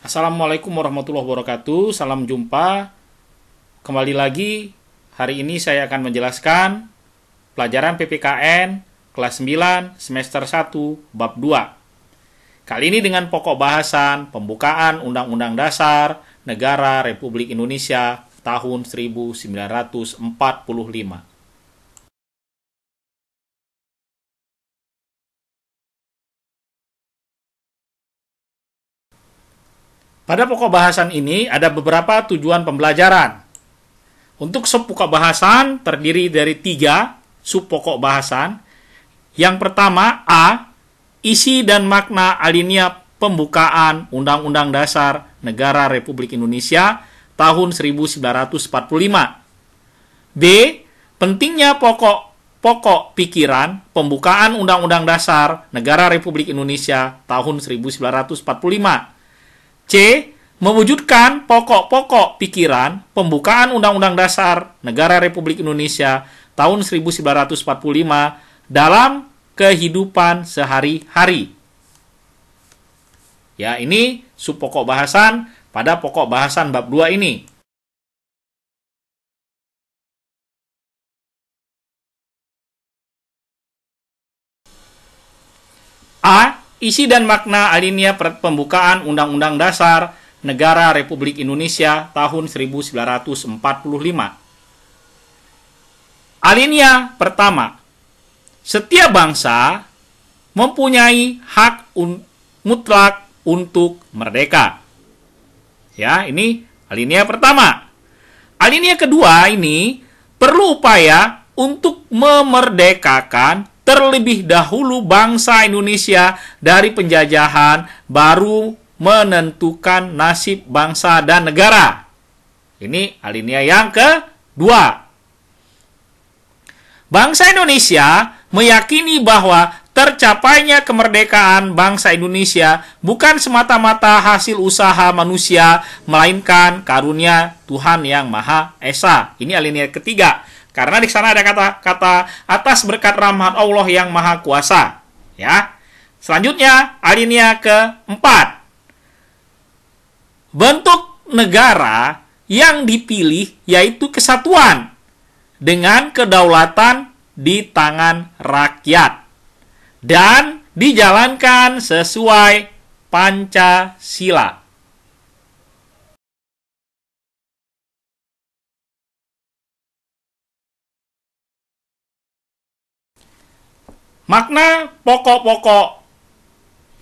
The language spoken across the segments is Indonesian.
Assalamualaikum warahmatullahi wabarakatuh. Salam jumpa. Kembali lagi. Hari ini saya akan menjelaskan pelajaran PPKN kelas 9 semester 1 bab 2. Kali ini dengan pokok bahasan pembukaan Undang-Undang Dasar Negara Republik Indonesia tahun 1945. Pada pokok bahasan ini ada beberapa tujuan pembelajaran. Untuk sub-pokok bahasan terdiri dari 3 sub-pokok bahasan. Yang pertama, A. Isi dan makna alinea pembukaan Undang-Undang Dasar Negara Republik Indonesia tahun 1945. B. Pentingnya pokok pikiran pembukaan Undang-Undang Dasar Negara Republik Indonesia tahun 1945. C. Mewujudkan pokok-pokok pikiran pembukaan Undang-Undang Dasar Negara Republik Indonesia tahun 1945 dalam kehidupan sehari-hari. Ya, ini sub pokok bahasan pada pokok bahasan bab 2 ini. A. Isi dan makna alinea pembukaan Undang-Undang Dasar Negara Republik Indonesia tahun 1945. Alinea pertama. Setiap bangsa mempunyai hak mutlak untuk merdeka. Ya, ini alinea pertama. Alinea kedua ini perlu upaya untuk memerdekakan terlebih dahulu bangsa Indonesia dari penjajahan, baru menentukan nasib bangsa dan negara. Ini alinea yang kedua. Bangsa Indonesia meyakini bahwa tercapainya kemerdekaan bangsa Indonesia bukan semata-mata hasil usaha manusia, melainkan karunia Tuhan Yang Maha Esa. Ini alinea ketiga. Karena di sana ada kata-kata atas berkat rahmat Allah yang Maha Kuasa. Ya. Selanjutnya, alinea keempat. Bentuk negara yang dipilih yaitu kesatuan dengan kedaulatan di tangan rakyat dan dijalankan sesuai Pancasila. Makna pokok-pokok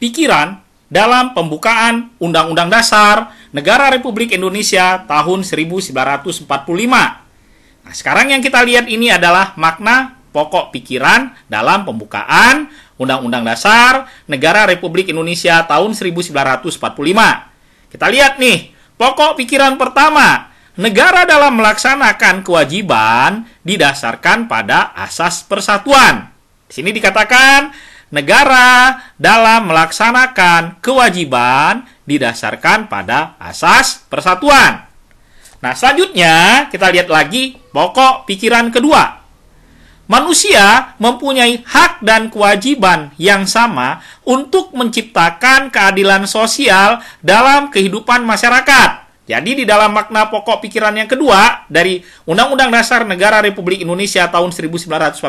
pikiran dalam pembukaan Undang-Undang Dasar Negara Republik Indonesia tahun 1945. Nah, sekarang yang kita lihat ini adalah makna pokok pikiran dalam pembukaan Undang-Undang Dasar Negara Republik Indonesia tahun 1945. Kita lihat nih, pokok pikiran pertama. Negara dalam melaksanakan kewajiban didasarkan pada asas persatuan. Di sini dikatakan negara dalam melaksanakan kewajiban didasarkan pada asas persatuan. Nah, selanjutnya kita lihat lagi pokok pikiran kedua. Manusia mempunyai hak dan kewajiban yang sama untuk menciptakan keadilan sosial dalam kehidupan masyarakat. Jadi di dalam makna pokok pikiran yang kedua dari Undang-Undang Dasar Negara Republik Indonesia tahun 1945,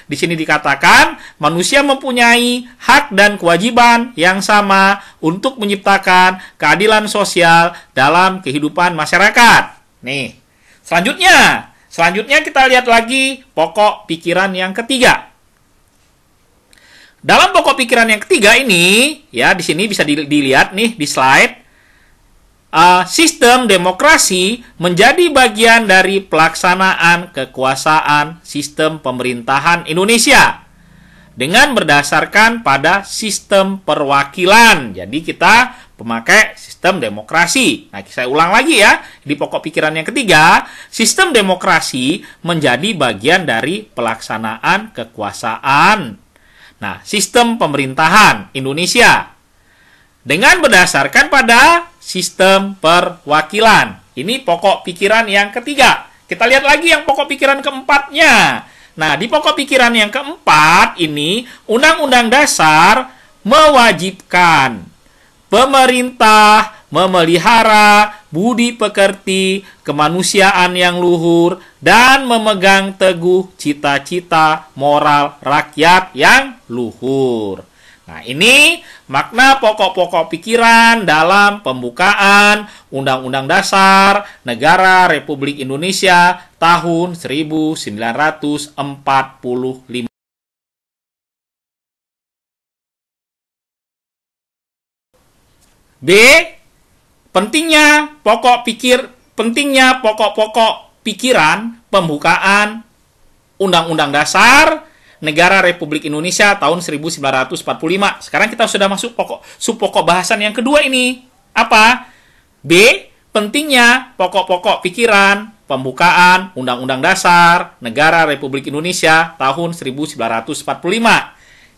di sini dikatakan manusia mempunyai hak dan kewajiban yang sama untuk menciptakan keadilan sosial dalam kehidupan masyarakat. Nih, selanjutnya kita lihat lagi pokok pikiran yang ketiga. Dalam pokok pikiran yang ketiga ini, ya di sini bisa dilihat nih di slide. Sistem demokrasi menjadi bagian dari pelaksanaan kekuasaan sistem pemerintahan Indonesia dengan berdasarkan pada sistem perwakilan. Jadi kita pemakai sistem demokrasi. Nah, saya ulang lagi ya. Di pokok pikiran yang ketiga, sistem demokrasi menjadi bagian dari pelaksanaan kekuasaan. Nah, sistem pemerintahan Indonesia dengan berdasarkan pada sistem perwakilan. Ini pokok pikiran yang ketiga. Kita lihat lagi yang pokok pikiran keempatnya. Nah, di pokok pikiran yang keempat ini, Undang-Undang Dasar mewajibkan pemerintah memelihara budi pekerti, kemanusiaan yang luhur, dan memegang teguh cita-cita moral rakyat yang luhur. Nah, ini makna pokok-pokok pikiran dalam pembukaan Undang-Undang Dasar Negara Republik Indonesia tahun 1945. B. Pentingnya pokok-pokok pikiran pembukaan Undang-Undang Dasar Negara Republik Indonesia tahun 1945. Sekarang kita sudah masuk sub-pokok bahasan yang kedua ini. Apa? B. Pentingnya pokok-pokok pikiran pembukaan Undang-Undang Dasar Negara Republik Indonesia tahun 1945.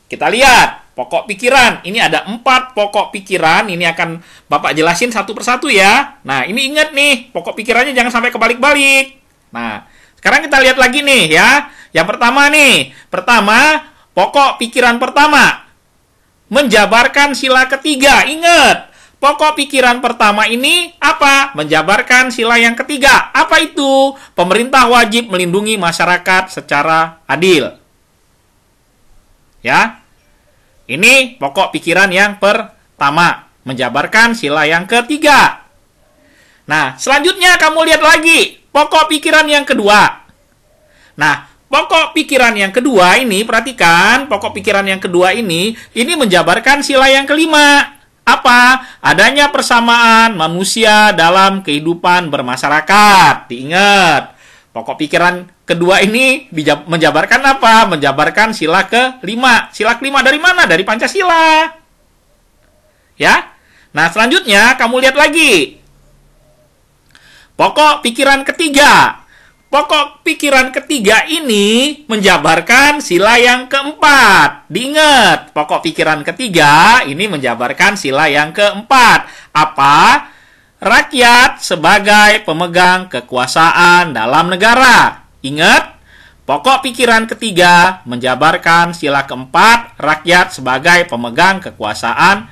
Kita lihat pokok pikiran. Ini ada 4 pokok pikiran. Ini akan Bapak jelasin satu persatu ya. Nah, ini ingat nih, pokok pikirannya jangan sampai kebalik-balik. Nah, sekarang kita lihat lagi nih ya. Yang pertama nih. Pertama, pokok pikiran pertama. Menjabarkan sila ketiga. Ingat, pokok pikiran pertama ini apa? Menjabarkan sila yang ketiga. Apa itu? Pemerintah wajib melindungi masyarakat secara adil. Ya, ini pokok pikiran yang pertama, menjabarkan sila yang ketiga. Nah, selanjutnya kamu lihat lagi, pokok pikiran yang kedua. Nah, pokok pikiran yang kedua ini, perhatikan, pokok pikiran yang kedua ini menjabarkan sila yang kelima. Apa? Adanya persamaan manusia dalam kehidupan bermasyarakat. Diingat. Pokok pikiran kedua ini menjabarkan apa? Menjabarkan sila kelima. Sila kelima dari mana? Dari Pancasila. Ya. Nah, selanjutnya kamu lihat lagi. Pokok pikiran ketiga. Pokok pikiran ketiga ini menjabarkan sila yang keempat. Diingat, pokok pikiran ketiga ini menjabarkan sila yang keempat. Apa? Rakyat sebagai pemegang kekuasaan dalam negara. Ingat, pokok pikiran ketiga menjabarkan sila keempat, rakyat sebagai pemegang kekuasaan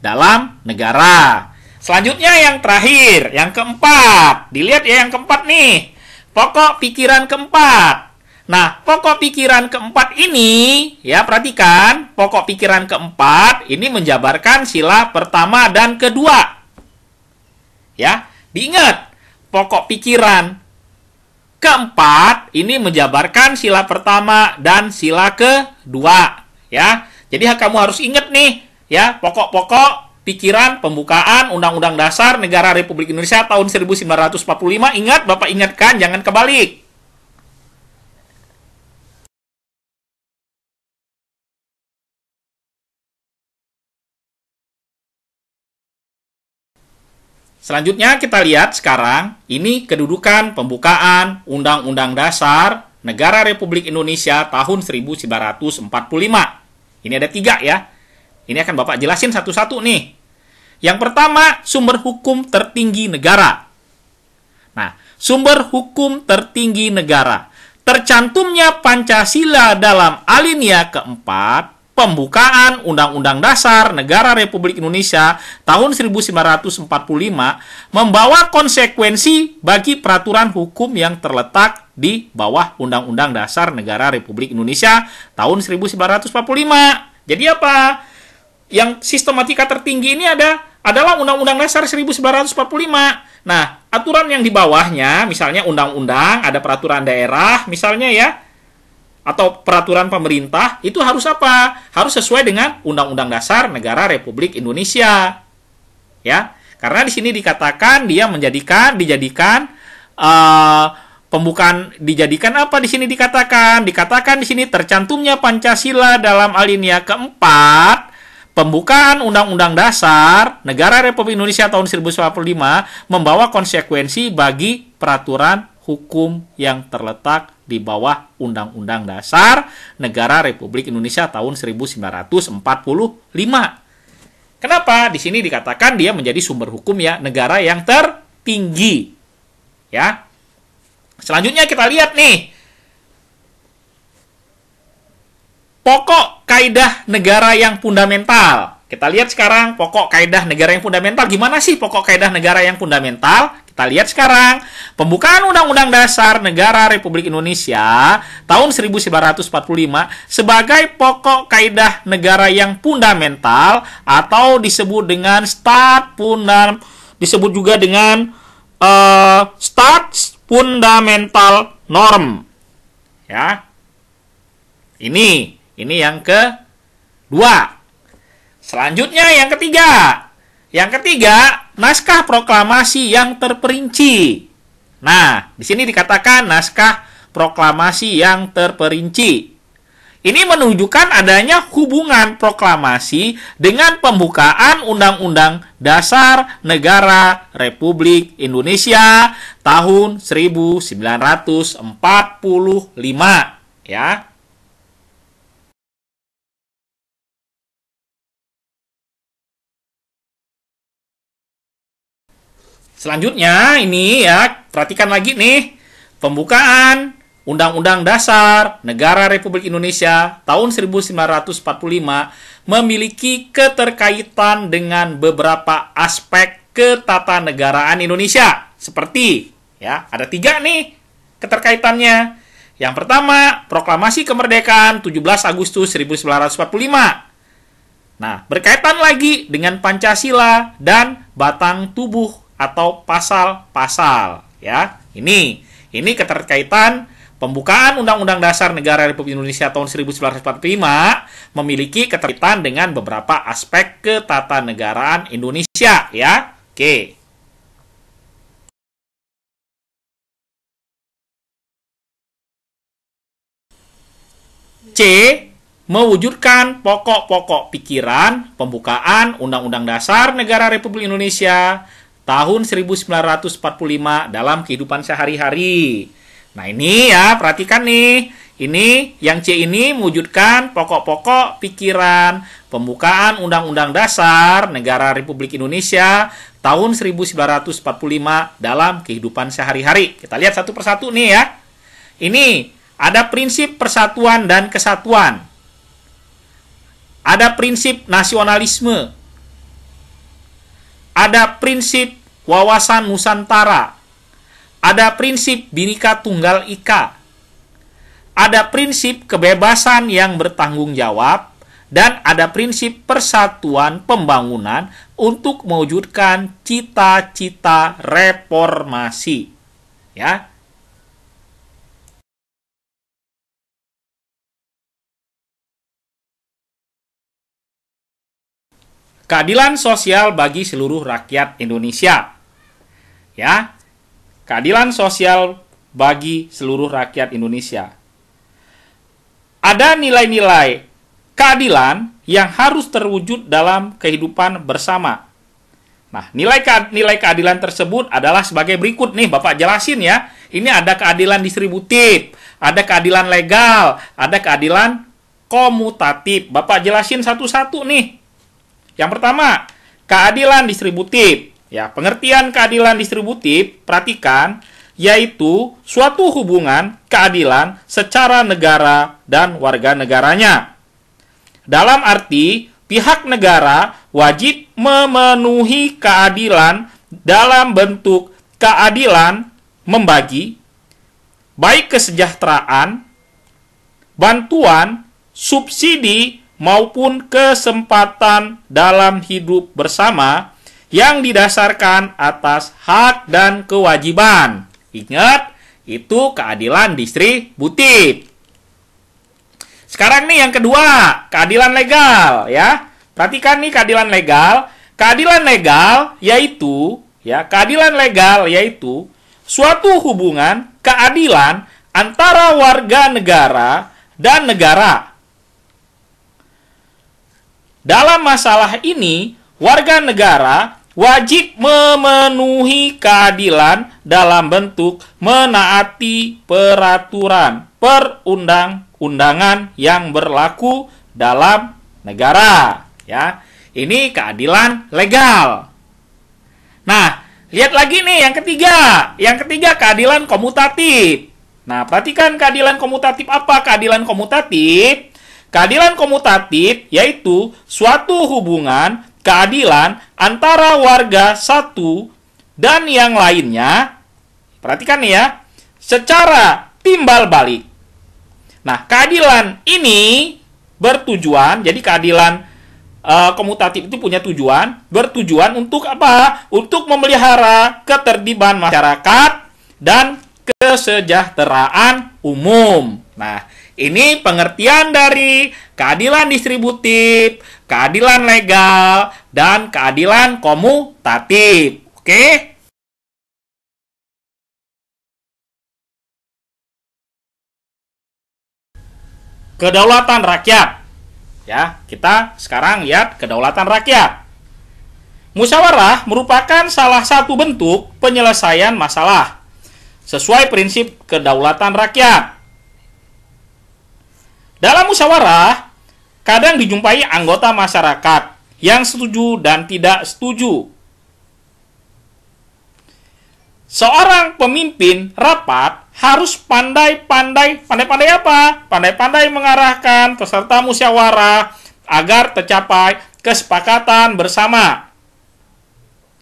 dalam negara. Selanjutnya yang terakhir, yang keempat. Dilihat ya yang keempat nih. Pokok pikiran keempat. Nah, pokok pikiran keempat ini, ya perhatikan, pokok pikiran keempat ini menjabarkan sila pertama dan kedua. Ya, diingat, pokok pikiran keempat ini menjabarkan sila pertama dan sila kedua. Ya, jadi kamu harus ingat nih, ya, pokok-pokok pikiran pembukaan Undang-Undang Dasar Negara Republik Indonesia tahun 1945. Ingat, Bapak ingatkan, jangan kebalik. Selanjutnya kita lihat sekarang, ini kedudukan pembukaan Undang-Undang Dasar Negara Republik Indonesia tahun 1945. Ini ada 3 ya. Ini akan Bapak jelasin satu-satu nih. Yang pertama, sumber hukum tertinggi negara. Nah, sumber hukum tertinggi negara. Tercantumnya Pancasila dalam alinea keempat, pembukaan Undang-Undang Dasar Negara Republik Indonesia tahun 1945 membawa konsekuensi bagi peraturan hukum yang terletak di bawah Undang-Undang Dasar Negara Republik Indonesia tahun 1945. Jadi apa? Yang sistematika tertinggi ini adalah Undang-Undang Dasar 1945. Nah, aturan yang di bawahnya, misalnya undang-undang, ada peraturan daerah, misalnya ya, atau peraturan pemerintah, itu harus apa? Harus sesuai dengan Undang-Undang Dasar Negara Republik Indonesia. Ya, karena di sini dikatakan dia dijadikan apa di sini dikatakan? Dikatakan di sini tercantumnya Pancasila dalam alinea keempat, pembukaan Undang-Undang Dasar Negara Republik Indonesia tahun 1945 membawa konsekuensi bagi peraturan hukum yang terletak di bawah Undang-Undang Dasar Negara Republik Indonesia tahun 1945. Kenapa? Di sini dikatakan dia menjadi sumber hukum ya negara yang tertinggi. Ya. Selanjutnya kita lihat nih. Pokok kaidah negara yang fundamental. Kita lihat sekarang pokok kaidah negara yang fundamental. Gimana sih pokok kaidah negara yang fundamental? Kita lihat sekarang. Pembukaan Undang-Undang Dasar Negara Republik Indonesia tahun 1945 sebagai pokok kaidah negara yang fundamental atau disebut dengan disebut juga dengan Stat Fundamental Norm. Ya. Ini yang kedua. Selanjutnya yang ketiga. Yang ketiga, naskah proklamasi yang terperinci. Nah, di sini dikatakan naskah proklamasi yang terperinci. Ini menunjukkan adanya hubungan proklamasi dengan pembukaan Undang-Undang Dasar Negara Republik Indonesia tahun 1945, ya. Selanjutnya ini ya, perhatikan lagi nih. Pembukaan Undang-Undang Dasar Negara Republik Indonesia tahun 1945 memiliki keterkaitan dengan beberapa aspek ketatanegaraan Indonesia. Seperti, ya, ada 3 nih keterkaitannya. Yang pertama, Proklamasi Kemerdekaan 17 Agustus 1945. Nah, berkaitan lagi dengan Pancasila dan batang tubuh atau pasal-pasal, ya. Ini keterkaitan pembukaan Undang-Undang Dasar Negara Republik Indonesia tahun 1945 memiliki keterkaitan dengan beberapa aspek ketatanegaraan Indonesia, ya. Oke. C. Mewujudkan pokok-pokok pikiran pembukaan Undang-Undang Dasar Negara Republik Indonesia tahun 1945 dalam kehidupan sehari-hari. Nah, ini ya, perhatikan nih. Ini, yang C ini mewujudkan pokok-pokok pikiran pembukaan Undang-Undang Dasar Negara Republik Indonesia tahun 1945 dalam kehidupan sehari-hari. Kita lihat satu persatu nih ya. Ini, ada prinsip persatuan dan kesatuan. Ada prinsip nasionalisme. Ada prinsip wawasan Nusantara. Ada prinsip Bhinneka Tunggal Ika. Ada prinsip kebebasan yang bertanggung jawab. Dan ada prinsip persatuan pembangunan untuk mewujudkan cita-cita reformasi. Ya. Keadilan sosial bagi seluruh rakyat Indonesia. Ya. Keadilan sosial bagi seluruh rakyat Indonesia. Ada nilai-nilai keadilan yang harus terwujud dalam kehidupan bersama. Nah, nilai keadilan tersebut adalah sebagai berikut nih, Bapak jelasin ya. Ini ada keadilan distributif, ada keadilan legal, ada keadilan komutatif. Bapak jelasin satu-satu nih. Yang pertama, keadilan distributif. Ya, pengertian keadilan distributif, perhatikan, yaitu suatu hubungan keadilan secara negara dan warga negaranya. Dalam arti, pihak negara wajib memenuhi keadilan dalam bentuk keadilan membagi, baik kesejahteraan, bantuan, subsidi, maupun kesempatan dalam hidup bersama yang didasarkan atas hak dan kewajiban. Ingat, itu keadilan distributif. Sekarang nih yang kedua, keadilan legal ya. Perhatikan nih keadilan legal. Keadilan legal yaitu suatu hubungan keadilan antara warga negara dan negara. Dalam masalah ini, warga negara wajib memenuhi keadilan dalam bentuk menaati peraturan perundang-undangan yang berlaku dalam negara. Ya, ini keadilan legal. Nah, lihat lagi nih yang ketiga. Yang ketiga keadilan komutatif. Nah, perhatikan keadilan komutatif apa? Keadilan komutatif. Keadilan komutatif yaitu suatu hubungan keadilan antara warga satu dan yang lainnya, perhatikan nih ya, secara timbal balik. Nah, keadilan ini bertujuan, jadi keadilan komutatif itu punya tujuan, bertujuan untuk apa? Untuk memelihara ketertiban masyarakat dan kesejahteraan umum. Nah, ini pengertian dari keadilan distributif, keadilan legal, dan keadilan komutatif. Oke? Kedaulatan rakyat. Ya, kita sekarang lihat kedaulatan rakyat. Musyawarah merupakan salah satu bentuk penyelesaian masalah sesuai prinsip kedaulatan rakyat. Dalam musyawarah, kadang dijumpai anggota masyarakat yang setuju dan tidak setuju. Seorang pemimpin rapat harus pandai-pandai apa? Pandai-pandai mengarahkan peserta musyawarah agar tercapai kesepakatan bersama.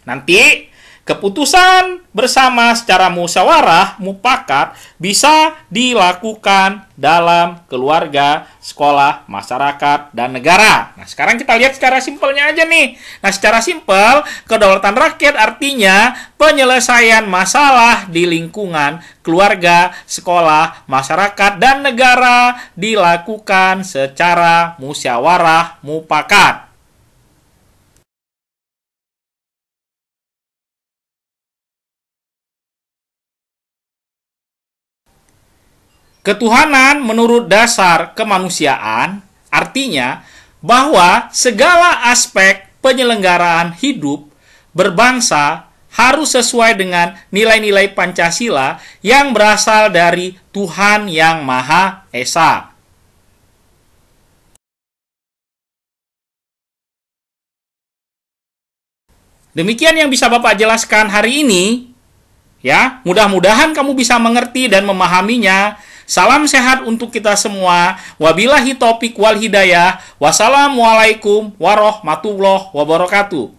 Nanti keputusan bersama secara musyawarah mufakat bisa dilakukan dalam keluarga, sekolah, masyarakat, dan negara. Nah, sekarang kita lihat secara simpelnya aja nih. Nah, secara simpel, kedaulatan rakyat artinya penyelesaian masalah di lingkungan keluarga, sekolah, masyarakat, dan negara dilakukan secara musyawarah mufakat. Ketuhanan menurut dasar kemanusiaan artinya bahwa segala aspek penyelenggaraan hidup berbangsa harus sesuai dengan nilai-nilai Pancasila yang berasal dari Tuhan Yang Maha Esa. Demikian yang bisa Bapak jelaskan hari ini. Ya, mudah-mudahan kamu bisa mengerti dan memahaminya. Salam sehat untuk kita semua. Wabillahi taufiq wal hidayah. Wassalamualaikum warahmatullahi wabarakatuh.